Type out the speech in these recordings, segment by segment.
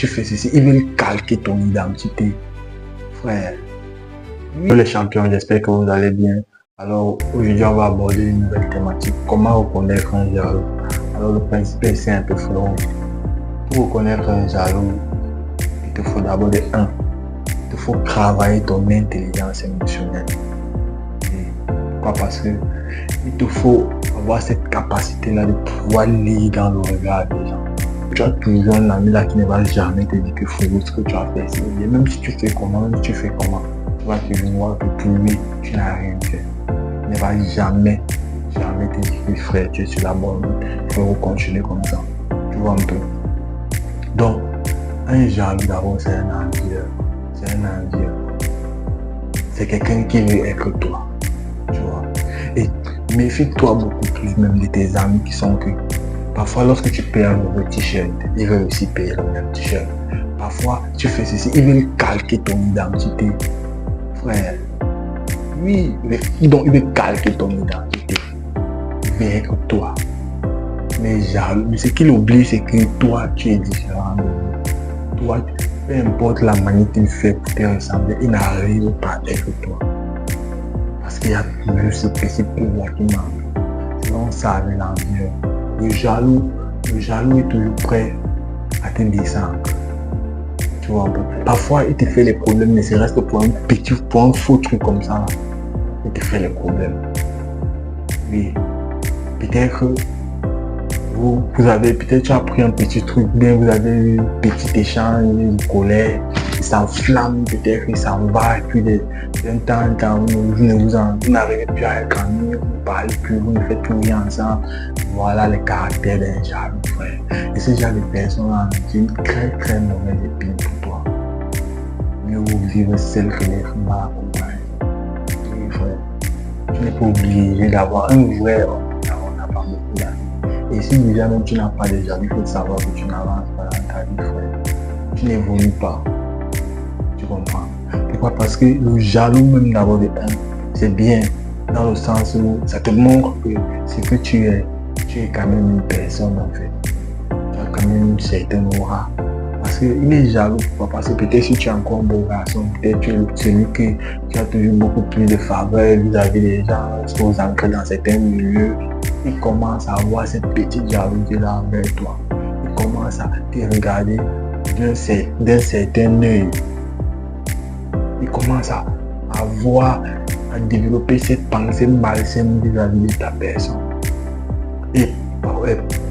tu fais ceci, ils veulent calquer ton identité. Frère, oui. Les champions, j'espère que vous allez bien. Alors aujourd'hui, on va aborder une nouvelle thématique. Comment reconnaître un jaloux? Alors le principe est simple, frérot. Pour reconnaître un jaloux, il te faut d'abord de 1. Il te faut travailler ton intelligence émotionnelle. Pourquoi? Parce que il te faut avoir cette capacité-là de pouvoir lire dans le regard des gens. Tu as toujours un ami là qui ne va jamais te dire que frérot, ce que tu as fait, c'est bien. Même si tu fais comment, tu vas te voir que pour lui, tu n'as rien fait. Il ne va jamais te dire que frère, tu es sur la bonne route. Il faut continuer comme ça. Tu vois un peu. Donc, un jaloux d'abord, c'est un envieux. C'est quelqu'un qui veut être toi. Tu vois. Et méfie-toi beaucoup plus même de tes amis qui sont que parfois lorsque tu payes un nouveau t-shirt, ils veulent aussi payer le même t-shirt. Parfois tu fais ceci, ils veulent calquer ton identité. Frère, oui, donc ils veulent calquer ton identité. Ils veulent être toi. Mais jaloux, ce qu'il oublie, c'est que toi tu es différent de lui. Toi, peu importe la manière qu'il fait pour te ressembler, il n'arrive pas à être toi. Parce qu'il y a toujours ce petit pouvoir qui manque. Sinon, ça avec l'envieux. Le jaloux est toujours prêt à te descendre. Tu vois un peu. Parfois, il te fait les problèmes, ne serait-ce que pour un faux truc comme ça. Il te fait les problèmes. Oui. Peut-être que tu as pris un petit truc bien, vous avez eu un petit échange, une colère. Il s'enflamme, peut-être il s'en va, et puis d'un temps en temps, vous n'arrivez plus à être amis, vous ne parlez plus, vous ne faites plus rien ensemble. Voilà les caractères d'un jaloux, frère. Et ce genre de personnes-là, c'est une très très mauvaise épine pour toi. Mieux vaut vivre seul que d'être mal accompagné. Oui, frère. Tu n'es pas obligé d'avoir un vrai homme, on n'a pas beaucoup d'amis. Et si déjà même tu n'as pas de jaloux, il faut savoir que tu n'avances pas dans ta vie, frère. Tu n'évolues pas. Tu comprends? Pourquoi? Parce que le jaloux même d'abord de un, c'est bien dans le sens où ça te montre que ce que tu es quand même une personne en fait. Tu as quand même une certaine aura. Parce qu'il est jaloux. Pourquoi? Parce que peut-être si tu es encore un beau garçon, peut-être tu es celui que tu as toujours beaucoup plus de faveur vis-à-vis des gens, lorsque vous entrez dans certains milieux, il commence à avoir cette petite jalousie-là envers toi. Il commence à te regarder d'un certain œil. Il commence à développer cette pensée malsaine vis-à-vis de ta personne. Et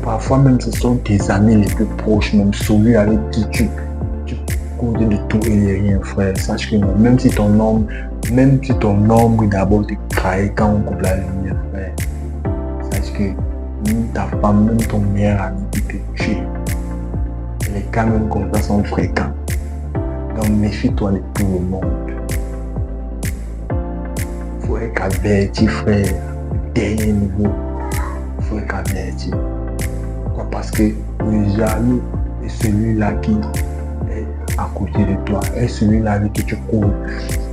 parfois même ce sont tes amis les plus proches, même celui avec qui tu causes de tout et de rien, frère. Sache que non, même si ton ombre d'abord te trahit quand on coupe la lumière, frère. Sache que même ta femme, même ton meilleur ami qui te tue, les cas même comme ça sont fréquents. Donc méfie-toi de tout le monde. Faut être averti, frère, du dernier niveau. Faut être averti. Pourquoi? Parce que le jaloux est celui-là qui est à côté de toi, est celui-là avec qui tu cours.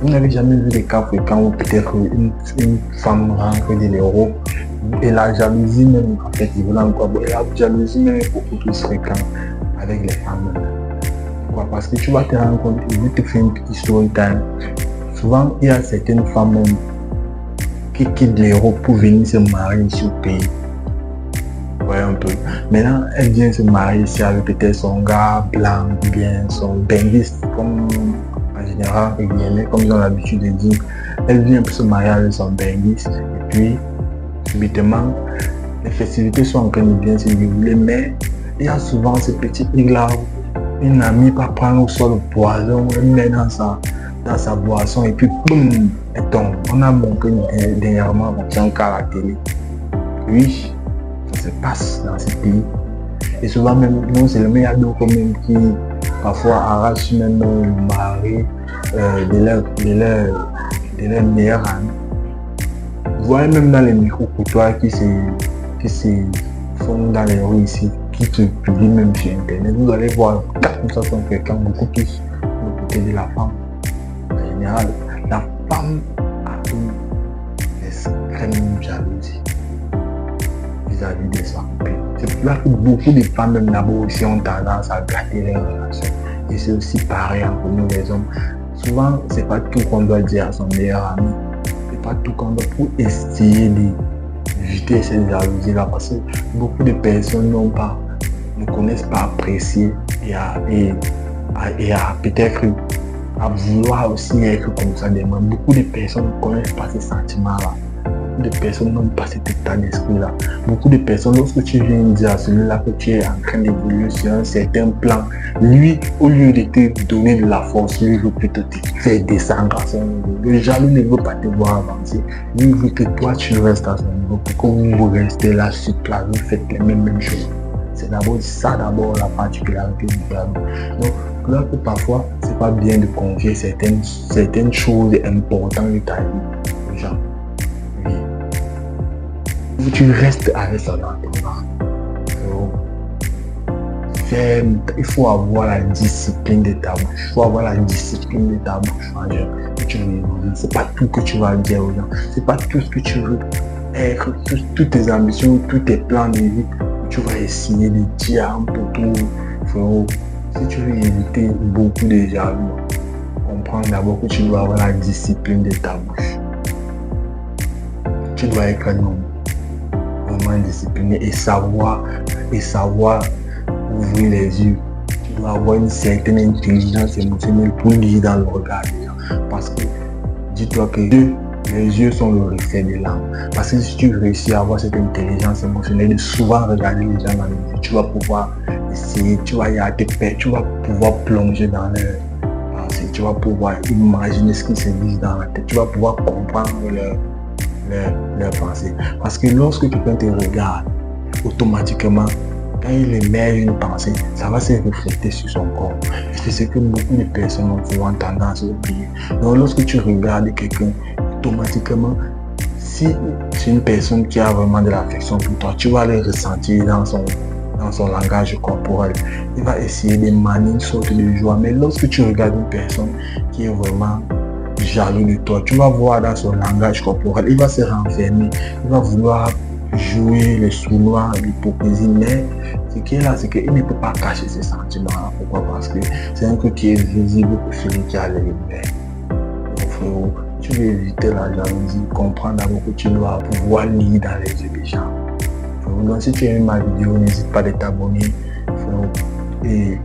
Vous n'avez jamais vu des cas fréquents où peut-être une femme rentre de l'Europe et la jalousie même, en fait, la jalousie même est beaucoup plus fréquente avec les femmes. Pourquoi? Parce que tu vas te rendre compte, je vais te faire une petite story time. Souvent, il y a certaines femmes même qui quittent l'Europe pour venir se marier ici au pays. Ouais, un peu. Maintenant, elle vient se marier ici avec peut-être son gars blanc, bien son benguiste, comme en général, comme ils ont l'habitude de dire. Elle vient pour se marier avec son benguiste et puis, subitement, les festivités sont en train de bien se dérouler, mais il y a souvent ce petit hic-là où une amie va prendre soit le poison, elle met dans sa boisson et puis boum, elle tombe. On a montré dernièrement un cas à la télé. Oui, ça se passe dans ce pays. Et souvent même, non seulement il y a d'autres même qui parfois arrachent même le mari de leur meilleur ami. Vous voyez même dans les micro-coutoirs qui se font dans les rues ici, qui se publient même sur internet, vous allez voir 4 sont fréquents, beaucoup plus du côté de la femme. En général, la femme a une extrême jalousie vis-à-vis de sa copine. C'est pour ça que beaucoup de femmes même d'abord aussi ont tendance à gâter les relations. Et c'est aussi pareil pour nous les hommes. Souvent, c'est pas tout qu'on doit dire à son meilleur ami. C'est pas tout qu'on doit pour essayer d'éviter cette jalousie-là. Parce que beaucoup de personnes ne connaissent pas apprécier et à peut-être à vouloir aussi être comme ça des mains. Beaucoup de personnes ne connaissent pas ces sentiments-là. Beaucoup de personnes n'ont pas cet état d'esprit-là. Beaucoup de personnes, lorsque tu viens dire à celui-là que tu es en train d'évoluer sur un certain plan, lui, au lieu de te donner de la force, lui veut plutôt te faire descendre à son niveau. Le jaloux ne veut pas te voir avancer. Lui veut que toi, tu restes à son niveau. Pour que vous restez là sur place, vous faites les mêmes choses. C'est d'abord ça, la particularité du jaloux. Donc, là que parfois, c'est pas bien de confier certaines choses importantes de ta vie aux gens. Oui. Tu restes avec son entourage. Il faut avoir la discipline de ta bouche. Il faut avoir la discipline de ta bouche. C'est pas tout que tu vas dire aux gens. C'est pas tout ce que tu veux être, toutes tes ambitions, tous tes plans de vie. Tu vas essayer de dire un peu tout. Frérot, si tu veux éviter beaucoup de jaloux, comprends d'abord que tu dois avoir la discipline de ta bouche. Tu dois être un homme vraiment discipliné et savoir ouvrir les yeux. Tu dois avoir une certaine intelligence émotionnelle pour lire dans le regard des gens. Parce que dis-toi que les yeux sont le reflet des larmes. Parce que si tu réussis à avoir cette intelligence émotionnelle de souvent regarder les gens dans les yeux, tu vas pouvoir essayer, tu vas y aller, tu vas pouvoir plonger dans leur pensée, tu vas pouvoir imaginer ce qui se dit dans la tête, tu vas pouvoir comprendre leurs pensées. Parce que lorsque quelqu'un te regarde, automatiquement, quand il émerge une pensée, ça va se refléter sur son corps. Et c'est ce que beaucoup de personnes ont souvent tendance à oublier. Donc lorsque tu regardes quelqu'un, automatiquement, si c'est une personne qui a vraiment de l'affection pour toi, tu vas le ressentir dans son langage corporel. Il va essayer de manier une sorte de joie. Mais lorsque tu regardes une personne qui est vraiment jaloux de toi, tu vas voir dans son langage corporel, il va se renfermer, il va vouloir jouer les sournois, l'hypocrisie, mais ce qui est là, c'est qu'il ne peut pas cacher ses sentiments. Pourquoi? Parce que c'est un truc qui est visible pour celui qui a les lumières. Donc frérot, tu veux éviter la jalousie, comprendre d'abord que tu dois pouvoir lire dans les yeux des gens. Donc si tu aimes ma vidéo, n'hésite pas à t'abonner et